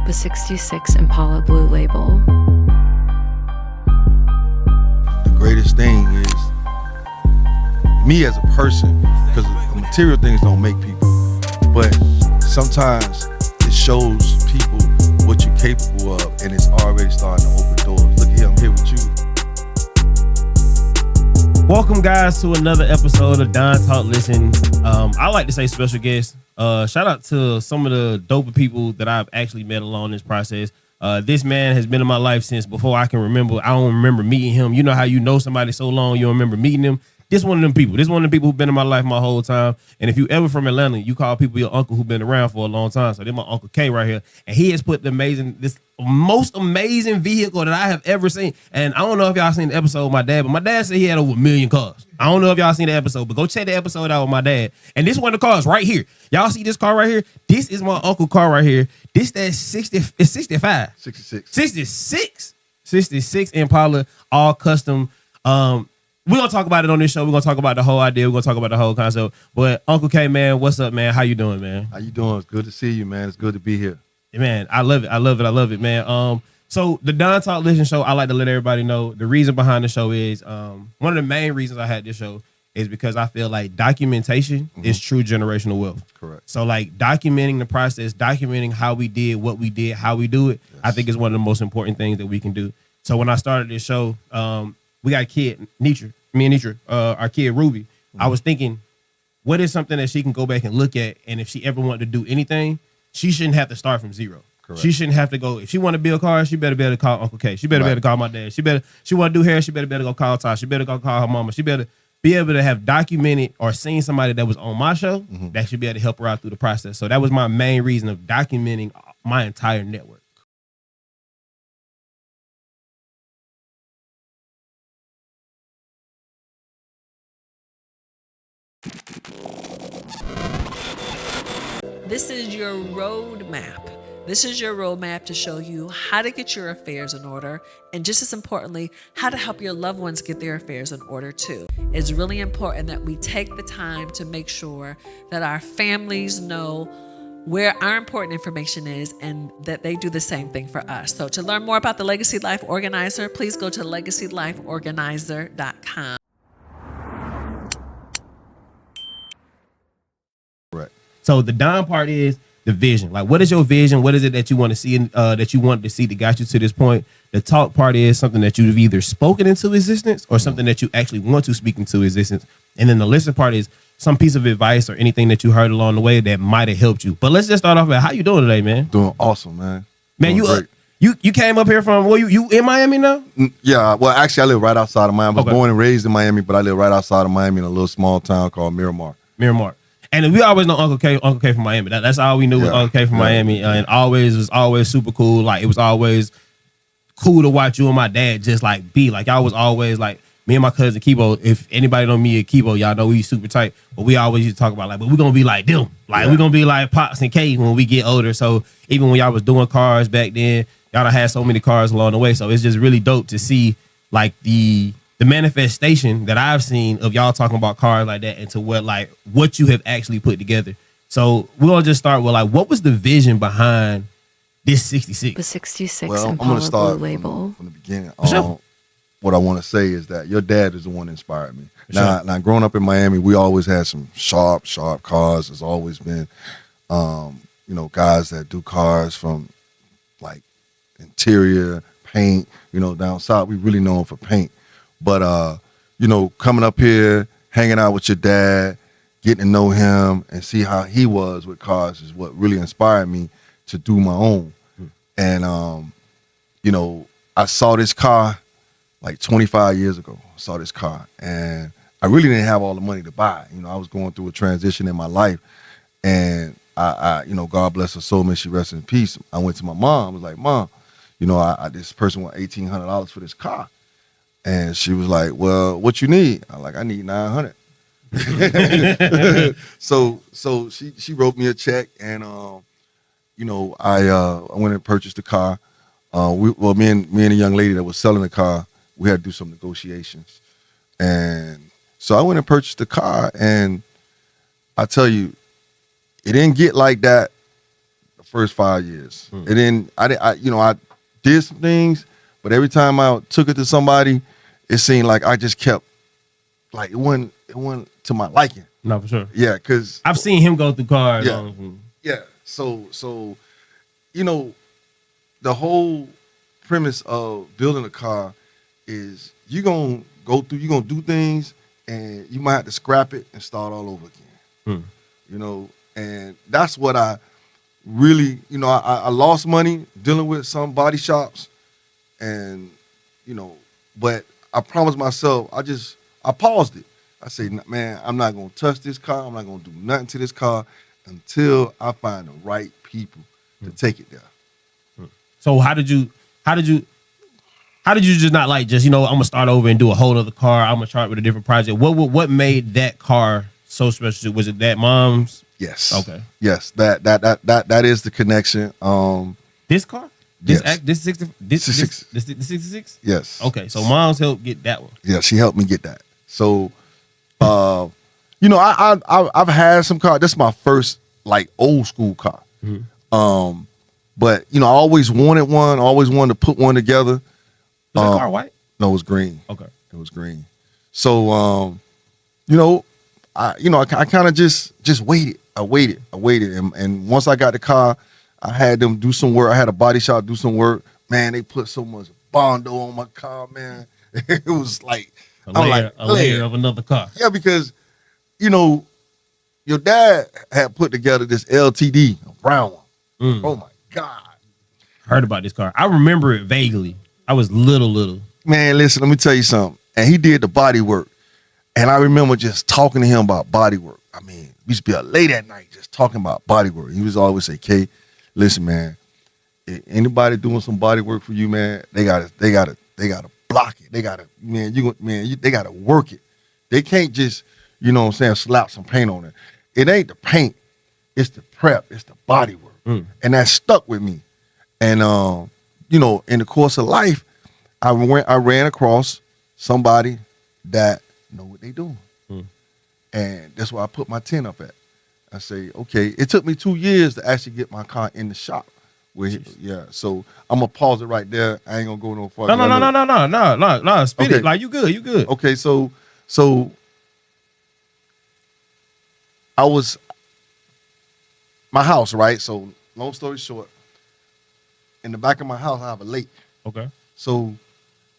The 66 Impala Blue Label. The greatest thing is me as a person, because material things don't make people, but sometimes it shows people what you're capable of, and it's already starting to open doors. Look here, I'm here with you. Welcome, guys, to another episode of Don Talk Listen. I like to say special guest. Shout out to some of the dope people that I've actually met along this process. This man has been in my life since before I can remember. I don't remember meeting him. You know how you know somebody so long you don't remember meeting them? This one of them people. This one of the people who've been in my life my whole time. And if you ever from Atlanta, you call people your uncle who've been around for a long time. So they're my Uncle K right here. And he has put this most amazing vehicle that I have ever seen. And I don't know if y'all seen the episode with my dad, but my dad said he had over 1 million cars. I don't know if y'all seen the episode, but go check the episode out with my dad. And this one of the cars right here. Y'all see this car right here? This is my uncle car right here. This that 60, it's 65. 66 Impala, all custom. We're going to talk about it on this show. We're going to talk about the whole idea. We're going to talk about the whole concept. But Uncle K, man, what's up, man? How you doing, man? How you doing? It's good to see you, man. It's good to be here. Man, I love it, man. So the Don Talk Listen show, I like to let everybody know the reason behind the show is one of the main reasons I had this show is because I feel like documentation is true generational wealth. Correct. So like documenting the process, documenting how we did, what we did, how we do it, yes. I think is one of the most important things that we can do. So when I started this show, we got a kid, me and Nitra, our kid Ruby. I was thinking, what is something that she can go back and look at, and if she ever wanted to do anything, she shouldn't have to start from zero. Correct. She shouldn't have to go. If she want to build cars, she better be able to call Uncle K. She better be able to call my dad. She want to do hair, she better be able to go call Ty. She better go call her mama. She better be able to have documented or seen somebody that was on my show that should be able to help her out through the process. So that was my main reason of documenting my entire network. This is your roadmap. This is your roadmap to show you how to get your affairs in order, and just as importantly, how to help your loved ones get their affairs in order too. It's really important that we take the time to make sure that our families know where our important information is and that they do the same thing for us. So to learn more about the Legacy Life Organizer, please go to legacylifeorganizer.com. So the Don part is the vision. Like, what is your vision? What is it that you want to see, that you wanted to see that got you to this point? The talk part is something that you've either spoken into existence or something that you actually want to speak into existence. And then the listen part is some piece of advice or anything that you heard along the way that might have helped you. But let's just start off with how you doing today, man? Doing awesome, man. Man, doing you came up here from, you in Miami now? Yeah, well, actually, I live right outside of Miami. I was born and raised in Miami, but I live right outside of Miami in a little small town called Miramar. And we always know Uncle K from Miami. That's all we knew was Uncle K from Miami. And was always super cool. Like, it was always cool to watch you and my dad just like be. Like, y'all was always like, me and my cousin Kibo, if anybody know me and Kibo, y'all know we super tight. But we always used to talk about like, but we're going to be like them. Like, we're going to be like Pops and K when we get older. So even when y'all was doing cars back then, y'all done had so many cars along the way. So it's just really dope to see like the manifestation that I've seen of y'all talking about cars like that into what you have actually put together. So we're going to just start with like, what was the vision behind this 66? The 66 Well, I'm Impala going to start Blue Label. from the beginning. Sure. What I want to say is that your dad is the one that inspired me. Now, growing up in Miami, we always had some sharp cars. There's always been, guys that do cars from like interior, paint. Down south, we really known for paint. But, coming up here, hanging out with your dad, getting to know him and see how he was with cars is what really inspired me to do my own. And, I saw this car like 25 years ago. I saw this car and I really didn't have all the money to buy. I was going through a transition in my life, and I God bless her soul, may she rest in peace. I went to my mom. I was like, Mom, this person want $1,800 for this car. And she was like, well, what you need? I'm like, I need $900. So she wrote me a check, and I went and purchased the car. Me and a young lady that was selling the car, we had to do some negotiations. And so I went and purchased the car, and I tell you, it didn't get like that the first 5 years. And then I did some things, but every time I took it to somebody, it seemed like I just kept like it wasn't to my liking. No, for sure. Yeah, because I've seen him go through cars. Yeah. yeah. So the whole premise of building a car is you're gonna do things, and you might have to scrap it and start all over again. And that's what I really, I lost money dealing with some body shops, and but I promised myself, I paused it. I said, man, I'm not gonna touch this car. I'm not gonna do nothing to this car until I find the right people to take it there. So how did you just not like I'm gonna start over and do a whole other car? I'm gonna start with a different project. What made that car so special? Was it that mom's? Yes. Okay. Yes. That is the connection. This car? Yes. This 66. The 66? Yes. Okay, so mom's helped get that one. Yeah, she helped me get that. So, I've had some car. This is my first like old school car. But I always wanted one. Always wanted to put one together. Was that car white? No, it was green. Okay. It was green. So, I kind of just waited. I waited, and once I got the car, I had them do some work. I had a body shop do some work. Man, they put so much Bondo on my car, man. It was like a layer of another car. Yeah, because your dad had put together this LTD, a brown one. Oh my God. Heard about this car. I remember it vaguely. I was little. Man, listen, let me tell you something. And he did the body work. And I remember just talking to him about body work. I mean, we used to be up late at night just talking about body work. He was always say, Kay, listen, man, if anybody doing some body work for you, man, they gotta block it. They gotta, they gotta work it. They can't just, slap some paint on it. It ain't the paint, it's the prep, it's the body work. And that stuck with me. And in the course of life, I ran across somebody that know what they doing. And that's where I put my 10 up at. I say, okay, it took me 2 years to actually get my car in the shop. So I'm gonna pause it right there. I ain't gonna go no further. No. Spit Okay. it. Like you good. Okay, so I was my house, right? So long story short, in the back of my house, I have a lake. Okay. So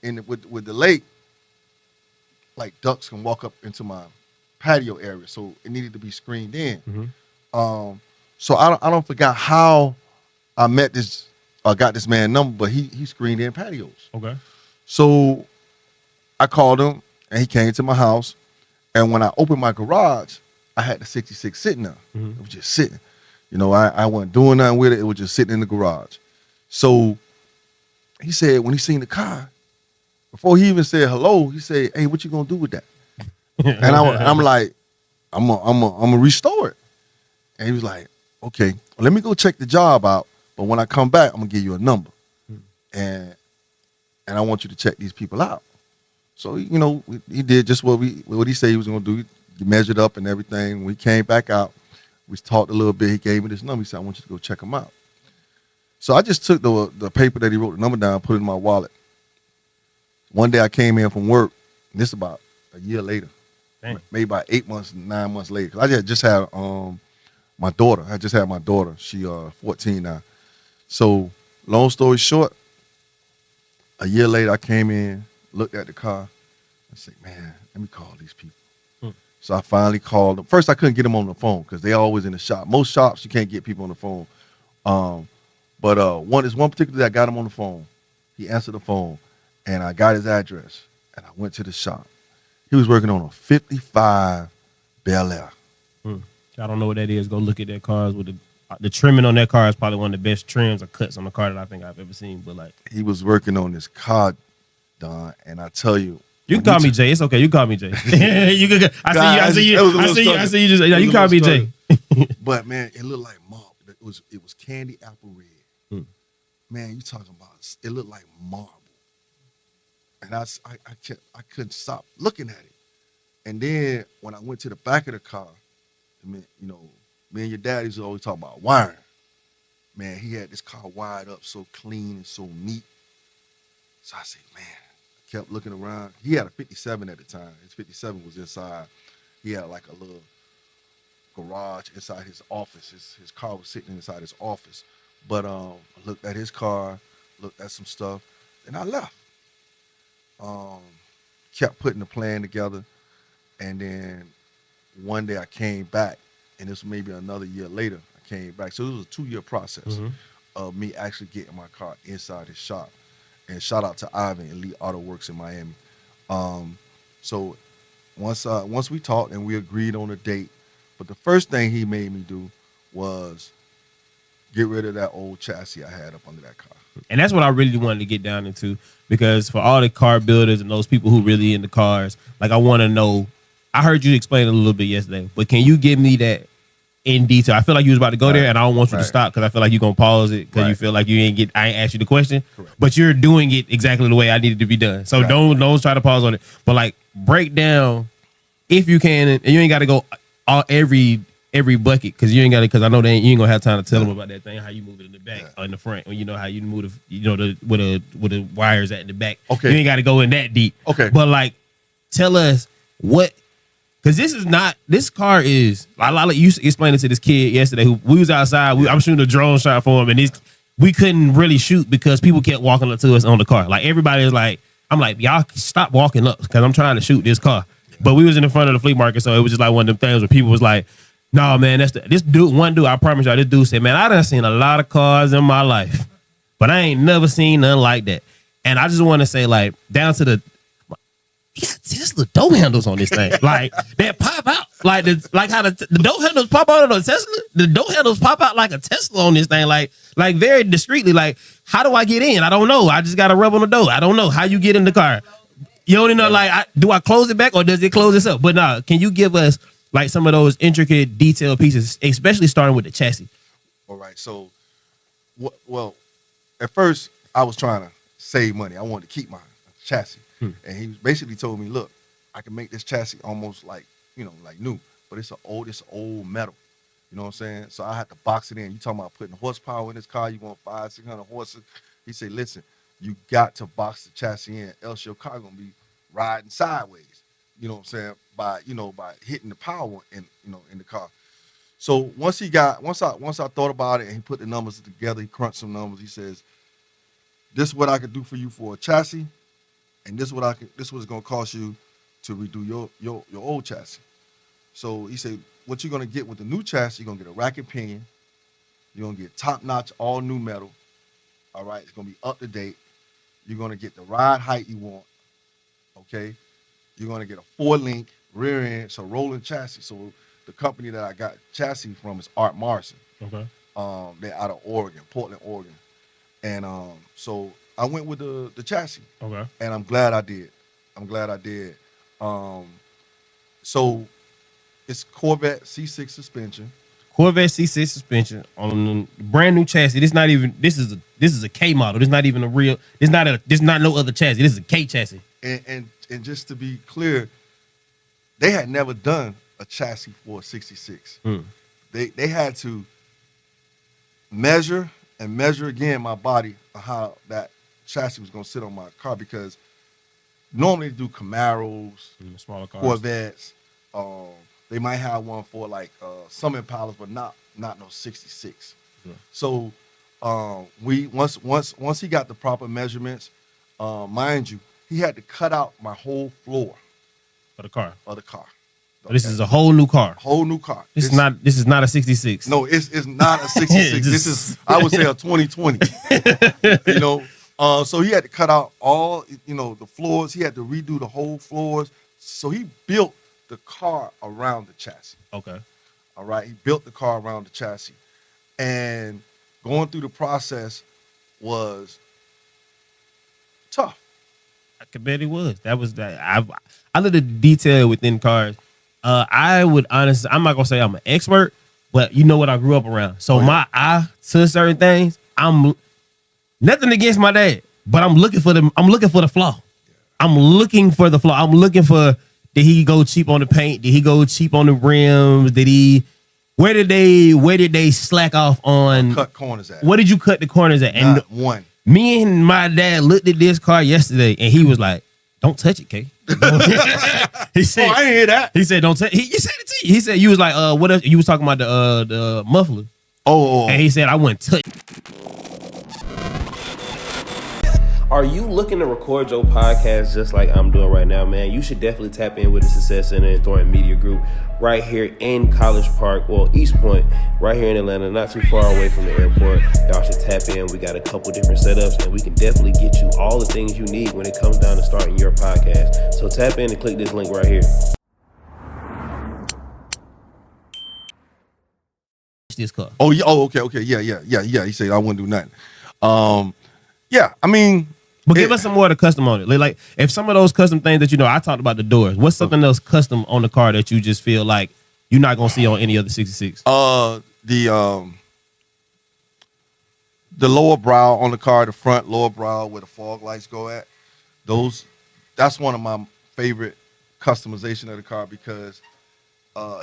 with the lake, like ducks can walk up into my patio area, so it needed to be screened in. So I don't forget how I met this, got this man number, but he screened in patios. Okay. So I called him, and he came to my house. And when I opened my garage, I had the 66 sitting there. It was just sitting. I wasn't doing nothing with it. It was just sitting in the garage. So he said, when he seen the car, before he even said hello, he said, "Hey, what you gonna do with that?" And I'm like, I'm gonna restore it. And he was like, "Okay, let me go check the job out. But when I come back, I'm gonna give you a number, and I want you to check these people out." So he did just what he said he was gonna do. He measured up and everything. When he came back out, we talked a little bit. He gave me this number. He said, "I want you to go check them out." So I just took the paper that he wrote the number down, put it in my wallet. One day I came in from work. And this is about a year later. Dang. Maybe about 8 months, 9 months later. 'Cause I just had my daughter. I just had my daughter. She 14 now. So long story short, a year later I came in, looked at the car. I said, man, let me call these people. So I finally called them. First I couldn't get them on the phone because they always in the shop. Most shops you can't get people on the phone. But one particular day I got him on the phone. He answered the phone, and I got his address, and I went to the shop. He was working on a 55 Bel Air. I don't know what that is. Go look at that car. With the trimming on that car is probably one of the best trims or cuts on the car that I think I've ever seen. But like, he was working on this car, Don, and I tell you, you can call me Jay. It's okay. You can call me Jay. You can. I see you. Just you call me Jay. But man, it looked like marble. It was candy apple red. Man, you talking about it looked like marble. And I couldn't stop looking at it. And then when I went to the back of the car, me and your dad used to always talk about wiring. man, he had this car wired up so clean and so neat. So I said, man, I kept looking around. He had a 57 at the time. His 57 was inside. He had like a little garage inside his office. His car was sitting inside his office. But I looked at his car, looked at some stuff, and I left. Kept putting the plan together, and then one day I came back, and this was maybe another year later. I came back, so it was a 2-year process of me actually getting my car inside his shop. And shout out to Ivan, Elite Autoworks in Miami. So once we talked and we agreed on a date, but the first thing he made me do was get rid of that old chassis I had up under that car. And that's what I really wanted to get down into, because for all the car builders and those people who really into cars, like I want to know, I heard you explain it a little bit yesterday, but can you give me that in detail? I feel like you was about to go there, and I don't want you to stop, because I feel like you're going to pause it because you feel like I ain't asked you the question. Correct. But you're doing it exactly the way I needed to be done. So don't try to pause on it. But like break down, if you can, and you ain't got to go all every bucket, because you ain't got to, because I know you ain't gonna have time to tell them about that thing, how you move it in the back or in the front, or you know how you move where the wires at in the back. Okay, you ain't got to go in that deep. Okay, but like tell us what, because this car is, you explained it to this kid yesterday who we was outside. I'm shooting a drone shot for him, and we couldn't really shoot because people kept walking up to us on the car. Like everybody is like, I'm like, y'all stop walking up because I'm trying to shoot this car. But we was in the front of the flea market, so it was just like one of them things where people was like, no, man, this dude, I promise y'all, this dude said, man, I done seen a lot of cars in my life, but I ain't never seen nothing like that. And I just want to say, like, down to he got Tesla door handles on this thing. Like, that pop out. Like how the door handles pop out on a Tesla. The door handles pop out like a Tesla on this thing. Like very discreetly. Like, how do I get in? I don't know. I just got to rub on the door. I don't know how you get in the car. You don't know, like, do I close it back or does it close itself? But nah, can you give us like some of those intricate detailed pieces, especially starting with the chassis? All right. So, well, at first I was trying to save money. I wanted to keep my chassis. And he basically told me, look, I can make this chassis almost like, like new, but it's old metal. You know what I'm saying? So I had to box it in. You talking about putting horsepower in this car, you want 500-600 horses. He said, listen, you got to box the chassis in, else your car gonna be riding sideways. You know what I'm saying? By hitting the power in the car. So once I thought about it and he put the numbers together, he crunched some numbers. He says, this is what I could do for you for a chassis, and this is what it's gonna cost you to redo your old chassis. So he said, what you're gonna get with the new chassis, you're gonna get a racket pinion, you're gonna get top-notch, all new metal. All right, it's gonna be up to date. You're gonna get the ride height you want. Okay. You're going to get a 4-link rear end, so rolling chassis. So the company that I got chassis from is Art Morrison. Okay. They're out of Oregon, Portland, Oregon. And so I went with the chassis. Okay. And I'm glad I did. So it's Corvette C6 suspension. Corvette C6 suspension on a brand new chassis. This is a K model. This not even a real. This not no other chassis. This is a K chassis. And just to be clear, they had never done a chassis for a 66. They had to measure again my body on how that chassis was going to sit on my car, because normally they do Camaros, smaller cars, Corvettes. They might have one for like some Impalas, but not no 66. Yeah. So once he got the proper measurements, mind you, he had to cut out my whole floor of the car. Okay. This is a whole new car. This is not a 66. No, it's not a 66. This is, I would say, a 2020. So he had to cut out all the floors. He had to redo the whole floors. So he built the car around the chassis. Okay. All right. He built the car around the chassis, and going through the process was tough. I could bet it was. That was that. I look at the detail within cars. I would honestly, I'm not gonna say I'm an expert, but you know what I grew up around. So my eye to certain things, I'm nothing against my dad, but I'm looking for the flaw. I'm looking for the flaw. I'm looking for, did he go cheap on the paint? Did he go cheap on the rims? Where did they slack off on? Cut corners at. What did you cut the corners at? And Not one. me and my dad looked at this car yesterday, and he was like, "Don't touch it, K." He said, "Oh, I didn't hear that." He said, "Don't touch." He said it to you. He said, "You was like, what else?" You was talking about the muffler. Oh. And he said, "I wouldn't touch." Are you looking to record your podcast just like I'm doing right now, man? You should definitely tap in with the Success Center and Thornton Media Group right here in College Park, well, East Point, right here in Atlanta, not too far away from the airport. Y'all should tap in. We got a couple different setups, and we can definitely get you all the things you need when it comes down to starting your podcast. So tap in and click this link right here. This car. Oh, yeah. Oh, okay. Yeah. He said I wouldn't do nothing. Yeah. I mean, but give us some more of the custom on it. Like if some of those custom things that I talked about the doors. What's something else custom on the car that you just feel like you're not gonna see on any other 66? The lower brow on the car, the front lower brow where the fog lights go at. That's one of my favorite customization of the car because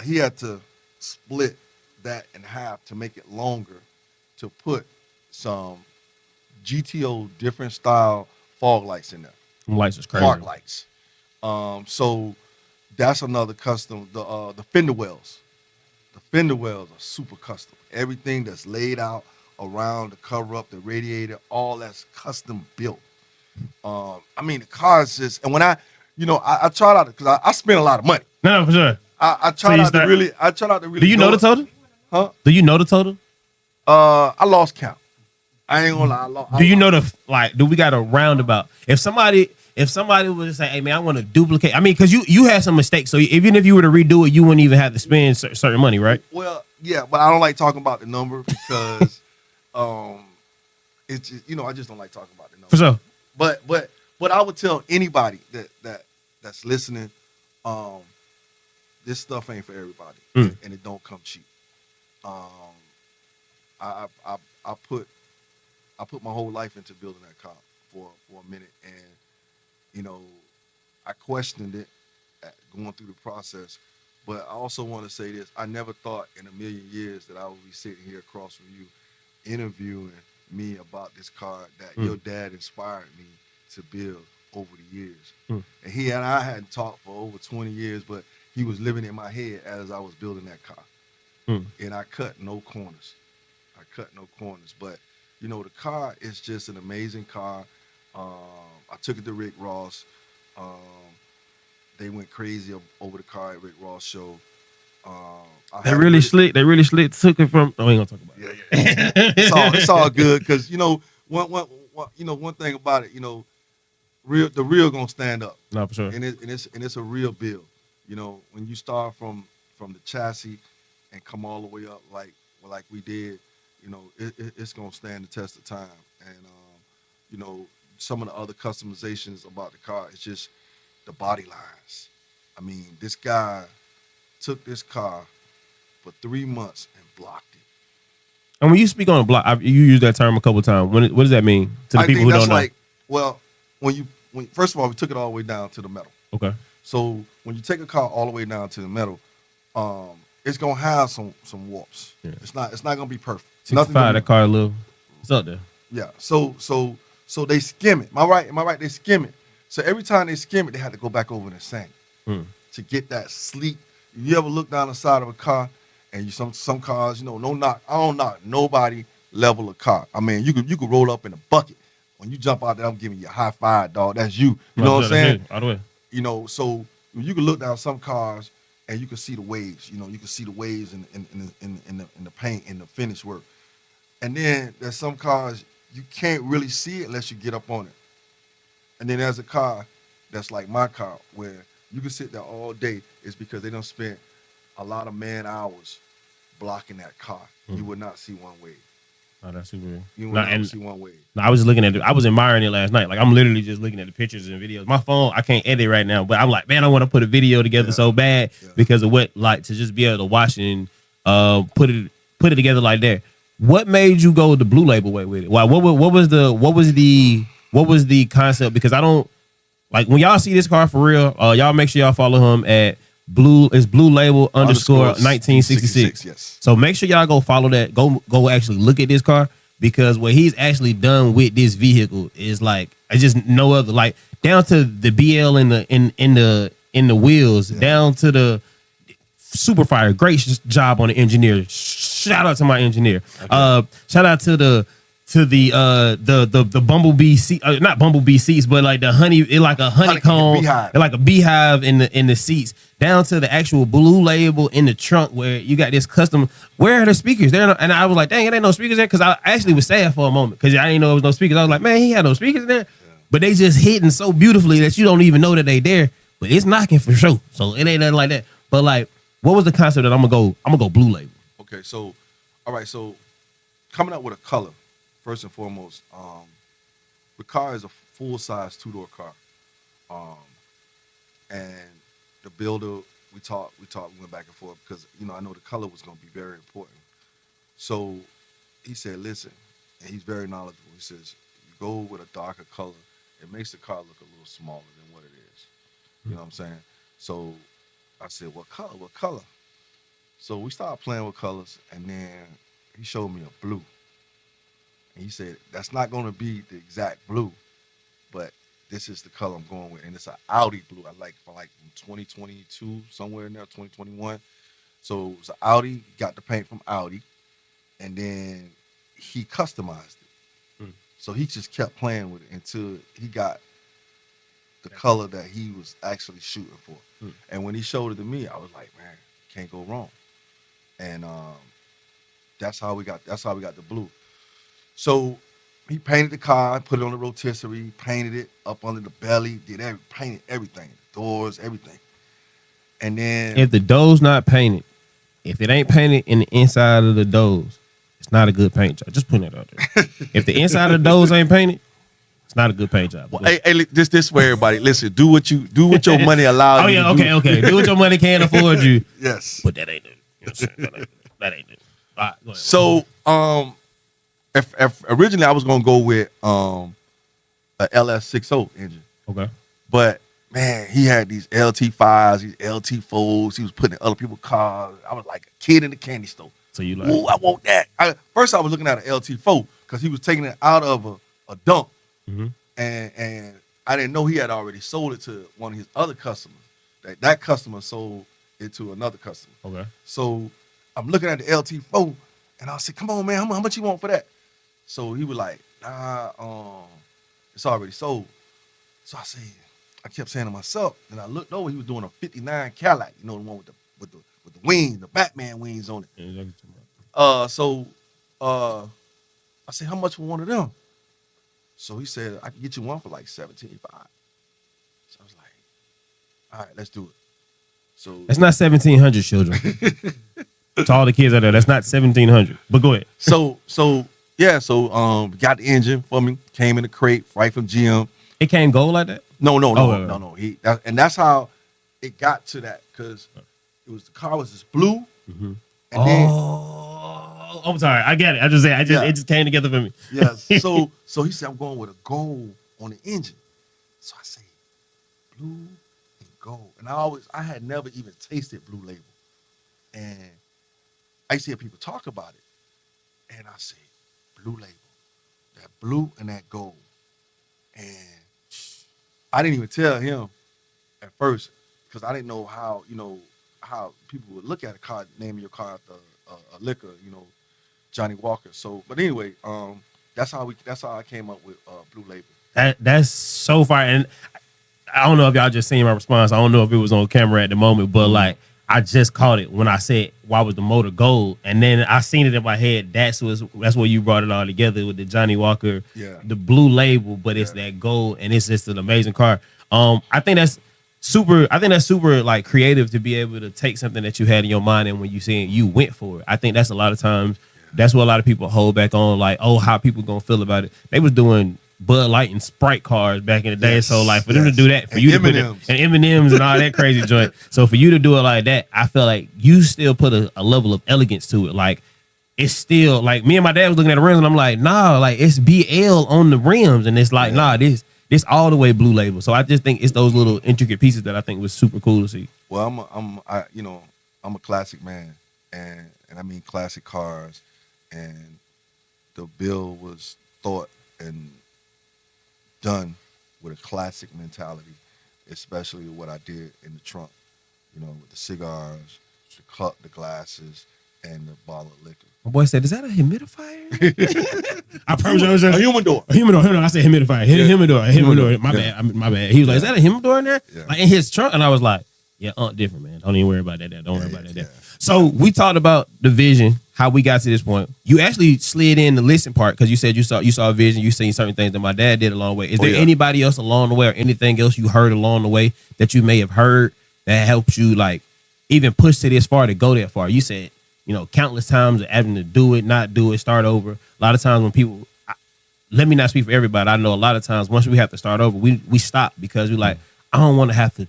he had to split that in half to make it longer to put some GTO different style fog lights in there. Lights is crazy. Park lights. So that's another custom. The fender wells. The fender wells are super custom. Everything that's laid out around the cover up, the radiator, all that's custom built. I mean, the car is just, and when I try not to, because I spend a lot of money. No, for sure. I try not to really. Do you know the total? Huh? Do you know the total? I lost count. I ain't gonna lie. Do you know do we got a roundabout? If somebody was to say, "Hey man, I want to duplicate," I mean, because you had some mistakes, so even if you were to redo it, you wouldn't even have to spend certain money, right? Well, yeah, but I don't like talking about the number because, it's just, I just don't like talking about the number. For sure. But I would tell anybody that's listening, this stuff ain't for everybody, and it don't come cheap. I put my whole life into building that car for a minute, and I questioned it going through the process. But I also want to say this: I never thought in a million years that I would be sitting here across from you, interviewing me about this car that your dad inspired me to build over the years. And he and I hadn't talked for over 20 years, but he was living in my head as I was building that car. And I cut no corners. But the car is just an amazing car. I took it to Rick Ross. They went crazy over the car at Rick Ross show. They really slick. Took it from. Oh, we ain't gonna talk about it. Yeah. It's all good because one thing about it, the real gonna stand up. No, for sure. And it's a real build. When you start from the chassis and come all the way up like we did, it's gonna stand the test of time. And some of the other customizations about the car, it's just the body lines. I mean, this guy took this car for 3 months and blocked it. And when you speak on a block, you use that term a couple of times. What does that mean to the people who don't know? Well, when first of all, we took it all the way down to the metal. Okay. So when you take a car all the way down to the metal, it's gonna have some warps. Yeah. It's not gonna be perfect. 65, that car a little. It's up there. Yeah. So they skim it. Am I right? They skim it. So every time they skim it, they had to go back over and sand to get that sleek. You ever look down the side of a car and some cars, no knock. I don't knock nobody level of car. I mean, you could roll up in a bucket. When you jump out there, I'm giving you a high five, dog. That's you. You know what I'm saying? All the way. So you can look down some cars and you can see the waves. You can see the waves in the paint and the finish work. And then there's some cars you can't really see it unless you get up on it. And then there's a car that's like my car where you can sit there all day. It's because they don't spend a lot of man hours blocking that car. You would not see one wave. Oh, that's super. You would not see one wave. I was looking at it. I was admiring it last night. Like I'm literally just looking at the pictures and videos. My phone, I can't edit right now, but I'm like, man, I want to put a video together so bad because of what, like, to just be able to watch and put it together like that. What made you go the Blue Label way with it? Why? What was the concept? Because I don't like when y'all see this car for real. Y'all make sure y'all follow him at Blue Label underscore Underscore 1966. yes. So make sure y'all go follow that. Go actually look at this car, because what he's actually done with this vehicle is like I just no other, like down to the BL in the wheels, down to the super fire. Great job on the engineer. Shout out to my engineer. Okay. Shout out to the bumblebee seat, not bumblebee seats, but like the like a honeycomb, like a beehive in the seats, down to the actual Blue Label in the trunk where you got this custom. Where are the speakers? And I was like, dang, it ain't no speakers there, because I actually was sad for a moment because I didn't know there was no speakers. I was like, man, he had no speakers there, but they just hidden so beautifully that you don't even know that they there. But it's knocking for sure, so it ain't nothing like that. But like, what was the concept that I'm gonna go Blue Label? Okay, so all right, so coming up with a color. First and foremost, the car is a full-size two-door car, and the builder, we went back and forth because I know the color was going to be very important. So he said, "Listen," and he's very knowledgeable. He says, "You go with a darker color, it makes the car look a little smaller than what it is." You know what I'm saying? So I said, "What color? What color?" So we started playing with colors, and then he showed me a blue. And he said, "That's not going to be the exact blue, but this is the color I'm going with." And it's an Audi blue. I like from 2022, somewhere in there, 2021. So it was an Audi. He got the paint from Audi. And then he customized it. So he just kept playing with it until he got the color that he was actually shooting for. And when he showed it to me, I was like, man, can't go wrong. And that's how we got the blue. So he painted the car, put it on the rotisserie, painted it up under the belly, painted everything, the doors, everything. And then if the door's not painted, if it ain't painted in the inside of the doors, it's not a good paint job. Just putting it out there. If the inside of the doors ain't painted, it's not a good paint job. Well, hey, this for everybody. Listen, do what your money allows. Oh yeah, okay. Do what your money can afford you. Yes, but that ain't it. You know what I'm saying? That ain't it. All right, go ahead. So if originally I was gonna go with a LS60 engine. Okay. But man, he had these LT5s, these LT4s. He was putting in other people's cars. I was like a kid in the candy store. So you like? Ooh, I want that. First, I was looking at an LT4 because he was taking it out of a dump, and I didn't know he had already sold it to one of his other customers. That customer sold it to another customer. Okay. So I'm looking at the LT4, and I said, "Come on, man, how much you want for that?" So he was like, "Nah, it's already sold." So I kept saying to myself, and I looked over. He was doing a '59 Cadillac, the one with the wings, the Batman wings on it. So I said, "How much for one of them?" So he said, "I can get you one for like $17,500." So I was like, "All right, let's do it." So that's not 1,700, children. To all the kids out there, that's not 1,700. But go ahead. So got the engine for me. Came in a crate right from GM. It can't go like that. No. And that's how it got to that, because the car was just blue. And then I'm sorry. I get it. It just came together for me. Yes. So he said, "I'm going with a gold on the engine." So I say, blue and gold. And I had never even tasted Blue Label. And I used to hear people talk about it. And I said, Blue Label, that blue and that gold. And I didn't even tell him at first, because I didn't know how people would look at a car, naming your car after a liquor, Johnny Walker. So, but anyway, that's how I came up with Blue Label. That's so far. And I don't know if y'all just seen my response. I don't know if it was on camera at the moment, but like, I just caught it when I said, "Why was the motor gold?" And then I seen it in my head. That's where you brought it all together with the Johnny Walker, the Blue Label, but it's that gold, and it's just an amazing car. I think that's super like creative to be able to take something that you had in your mind, and when you see it, you went for it. I think that's a lot of times that's what a lot of people hold back on, like, oh, how people gonna feel about it. They was doing Bud Light and Sprite cars back in the day. So like for them to do that, for you to put it, and M&Ms and all that crazy joint. So for you to do it like that, I feel like you still put a level of elegance to it. Like it's still like me and my dad was looking at the rims and I'm like, nah, like it's BL on the rims. And it's like, nah, this all the way Blue Label. So I just think it's those little intricate pieces that I think was super cool to see. Well, I'm a classic man, and I mean classic cars, and the build was thought and done with a classic mentality, especially what I did in the trunk. With the cigars, the cup, the glasses, and the bottle of liquor. My boy said, "Is that a humidifier?" I promise you, A humidor. A humidor. I said humidifier. Yeah. Humidor. My Yeah. bad. My bad. He was like, "Is that a humidor in there?" Yeah. Like in his trunk, and I was like, "Yeah, different, man. Don't even worry about that. Don't worry about that." Yeah. So we talked about the vision, how we got to this point. You actually slid in the listen part because you said you saw a vision, you seen certain things that my dad did along the way. Is there anybody else along the way or anything else you heard along the way that you may have heard that helped you like even push to this far to go that far? You said, countless times of having to do it, not do it, start over. A lot of times when people, let me not speak for everybody. I know a lot of times once we have to start over, we stop because we're like, I don't want to have to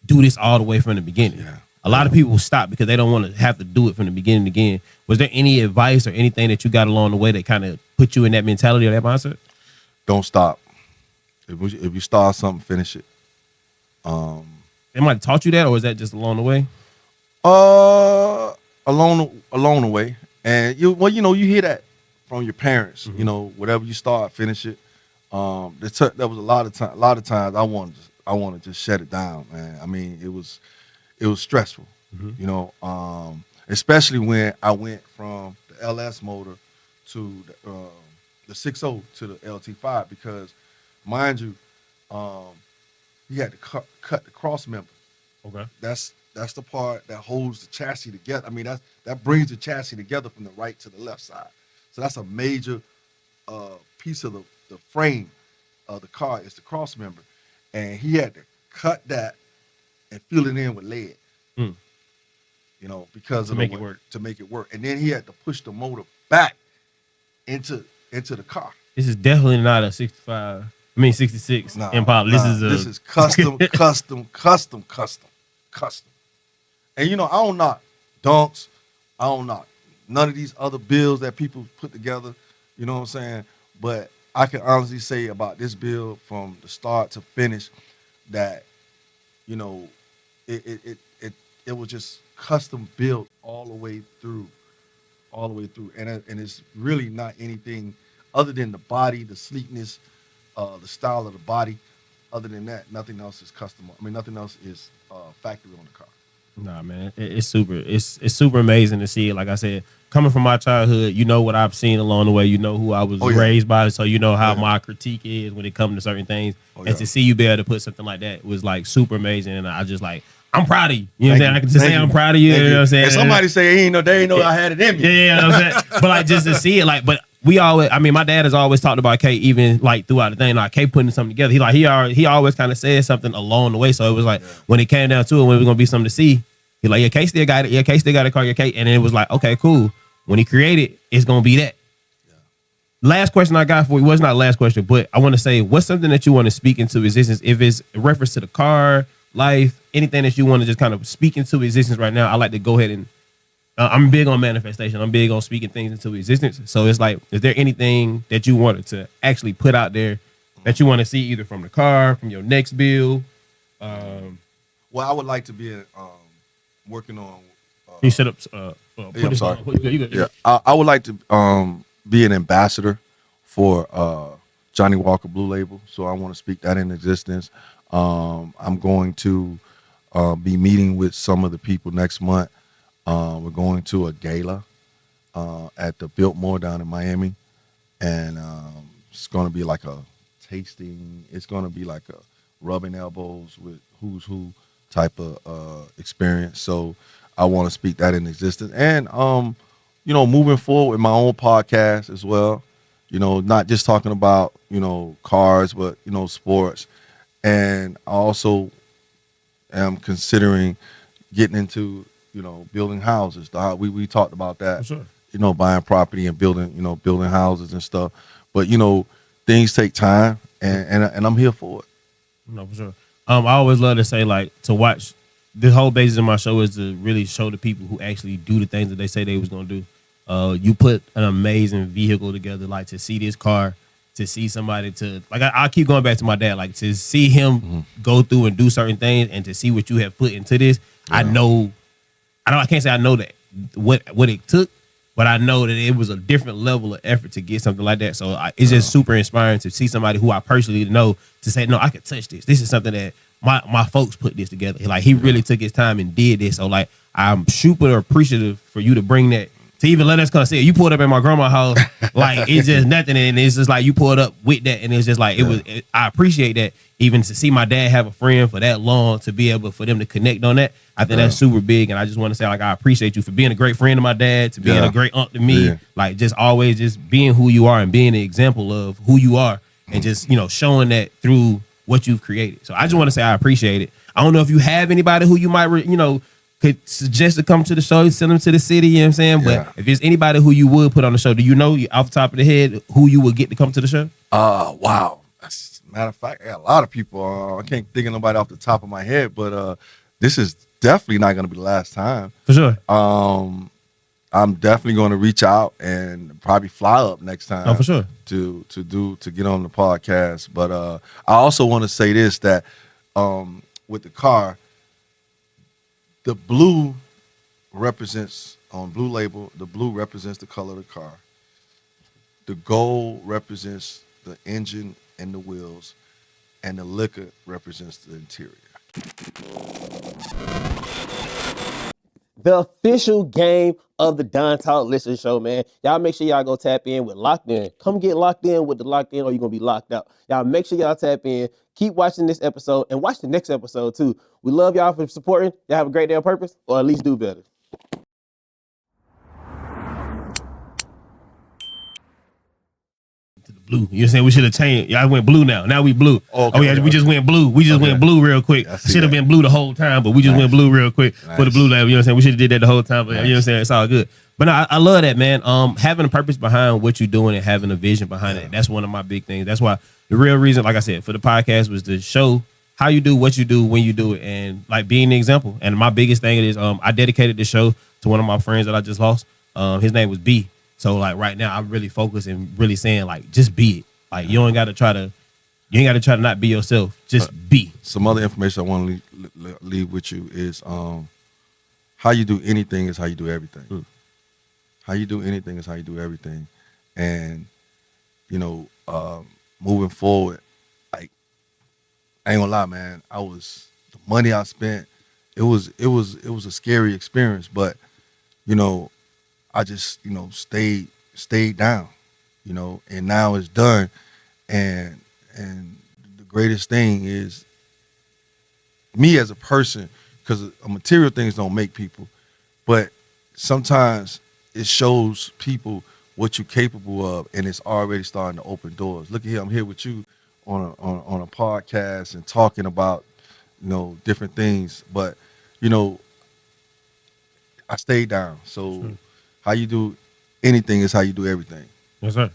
do this all the way from the beginning. Yeah. A lot of people stop because they don't want to have to do it from the beginning again. Was there any advice or anything that you got along the way that kind of put you in that mentality or that mindset? Don't stop. If you start something, finish it. Somebody taught you that, or is that just along the way? Along the way, and you hear that from your parents. Mm-hmm. Whatever you start, finish it. There was a lot of times I wanted to just shut it down, man. I mean, it was stressful. Mm-hmm. Especially when I went from the LS motor to the 6.0 to the LT5, because, mind you, you had to cut the cross member. Okay. That's the part that holds the chassis together. I mean, that brings the chassis together from the right to the left side. So that's a major piece of the frame of the car is the cross member, and he had to cut that and fill it in with lead. Because to make it work. To make it work, and then he had to push the motor back into the car. This is definitely not a 66 Impala. This is custom. And I don't knock dunks. I don't knock none of these other builds that people put together. You know what I'm saying? But I can honestly say about this build from the start to finish that, it was just custom built all the way through. And it's really not anything other than the body, the sleekness, the style of the body. Other than that, nothing else is custom. I mean, nothing else is factory on the car. Nah, man, it's super amazing to see it. Like I said, coming from my childhood, what I've seen along the way. Who I was raised by, so how my critique is when it comes to certain things. And to see you be able to put something like that was like super amazing. And I just like, I'm proud of you. You know what I'm saying? I can just say I'm proud of you. You know what I'm saying? And somebody say they ain't know I had it in me. Yeah, you know what I'm saying? But like just to see it, like, but we always, my dad has always talked about K, even like throughout the thing, like K putting something together. He always kind of said something along the way. So it was like when it came down to it, when it was gonna be something to see, he like, K still got it. Yeah, K still got a car. Yeah, K, and then it was like, okay, cool. When he created, it's gonna be that. Last question I got for you was not last question, but I want to say, what's something that you want to speak into existence? If it's a reference to the car, life, anything that you want to just kind of speak into existence right now, I like to go ahead and I'm big on manifestation. I'm big on speaking things into existence. So it's like, is there anything that you wanted to actually put out there that you want to see either from the car, from your next build? Well, I would like to be working on. Can you set up? I'm sorry. You Yeah, I would like to be an ambassador for Johnny Walker Blue Label. So I want to speak that in existence. I'm going to be meeting with some of the people next month. We're going to a gala at the Biltmore down in Miami, and it's going to be like a tasting. It's going to be like a rubbing elbows with who's who type of experience. So I want to speak that in existence, and moving forward with my own podcast as well. Not just talking about cars, but sports, and I also am considering getting into building houses. We talked about that. For sure. Buying property and building houses and stuff. But things take time, and I'm here for it. No, for sure. I always love to say, like, to watch. The whole basis of my show is to really show the people who actually do the things that they say they was gonna do. You put an amazing vehicle together, like to see this car to see somebody to like I keep going back to my dad, like to see him go through and do certain things and to see what you have put into this. I can't say I know that what it took, but I know that it was a different level of effort to get something like that. So it's just super inspiring to see somebody who I personally know to say, no, I can touch this. This is something that my folks put this together. Like he really took his time and did this. So like I'm super appreciative for you to bring that, to even let us come see it. You pulled up at my grandma's house, like it's just nothing, and it's just like you pulled up with that, and it's just like I appreciate that. Even to see my dad have a friend for that long, to be able for them to connect on that, I think that's super big. And I just want to say, like, I appreciate you for being a great friend to my dad, to being a great aunt to me, like just always just being who you are and being an example of who you are, and just showing that through what you've created. So I just want to say I appreciate it. I don't know if you have anybody who you might could suggest to come to the show, send them to the city, you know what I'm saying? But if there's anybody who you would put on the show, do you know off the top of the head who you would get to come to the show? Wow. Matter of fact, I got a lot of people. I can't think of nobody off the top of my head, but this is definitely not going to be the last time. For sure. I'm definitely going to reach out and probably fly up next time. Oh, for sure. To get on the podcast. But I also want to say this, that with the car, the blue represents, on Blue Label, the blue represents the color of the car. The gold represents the engine and the wheels, and the liquor represents the interior. The official game of the Don Talk Listen Show, man. Y'all make sure y'all go tap in with Locked In. Come get locked in with the Locked In, or you're going to be locked out. Y'all make sure y'all tap in. Keep watching this episode and watch the next episode, too. We love y'all for supporting. Y'all have a great day on purpose, or at least do better. Blue. You know what I'm saying? We should have changed. Y'all went blue now. Now we blue. Okay. We just went blue. We just went blue real quick. Should have been blue the whole time, but we just went blue real quick for the blue label. You know what I'm saying? We should have did that the whole time, but you know what I'm saying? It's all good. But no, I love that, man. Having a purpose behind what you're doing and having a vision behind it, that's one of my big things. That's why the real reason, like I said, for the podcast was to show how you do what you do when you do it, and like being the example. And my biggest thing is I dedicated this show to one of my friends that I just lost. His name was B. So like right now I'm really focused and really saying like just be it. Like you ain't got to try to not be yourself. Just be. Some other information I want to leave with you is how you do anything is how you do everything. How you do anything is how you do everything. And moving forward, like I ain't gonna lie, man. The money I spent, it was a scary experience, but I just stayed down, and now it's done. And the greatest thing is me as a person, because material things don't make people, but sometimes it shows people what you're capable of, and it's already starting to open doors. Look at here, I'm here with you on a podcast and talking about different things, but I stayed down. So how you do anything is how you do everything. Yes, sir.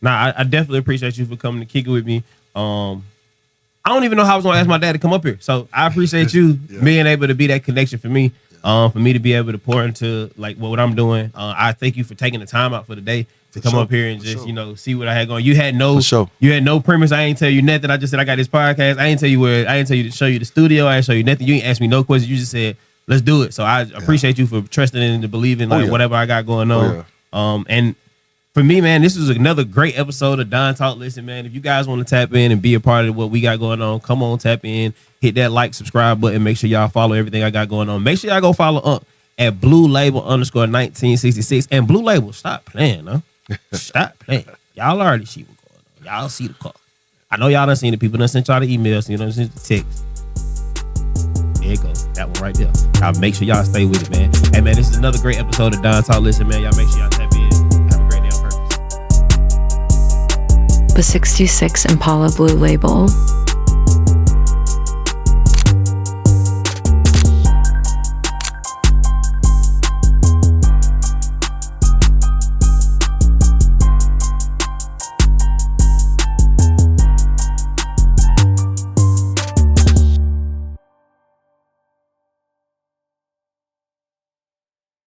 Nah, I definitely appreciate you for coming to kick it with me. I don't even know how I was gonna ask my dad to come up here. So I appreciate you being able to be that connection for me. For me to be able to pour into like what I'm doing. I thank you for taking the time out for the day to come up here and just see what I had going. You had no premise. I ain't tell you nothing. I just said I got this podcast. I ain't tell you to show you the studio. I ain't show you nothing. You ain't ask me no questions. You just said let's do it. So I appreciate you for trusting and believing whatever I got going on. And for me, man, this was another great episode of Don Talk. Listen, man, if you guys want to tap in and be a part of what we got going on, come on, tap in, hit that like, subscribe button. Make sure y'all follow everything I got going on. Make sure y'all go follow at Blue Label _1966. And Blue Label, stop playing, huh? Stop playing. Y'all already see what's going on. Y'all see the car. I know y'all done seen it. People done sent y'all the emails, sent the text. There it goes. That one right there. Y'all make sure y'all stay with it, man. Hey, man, this is another great episode of Don Talk. Listen, man, y'all make sure y'all tap in. The 66 Impala Blue Label.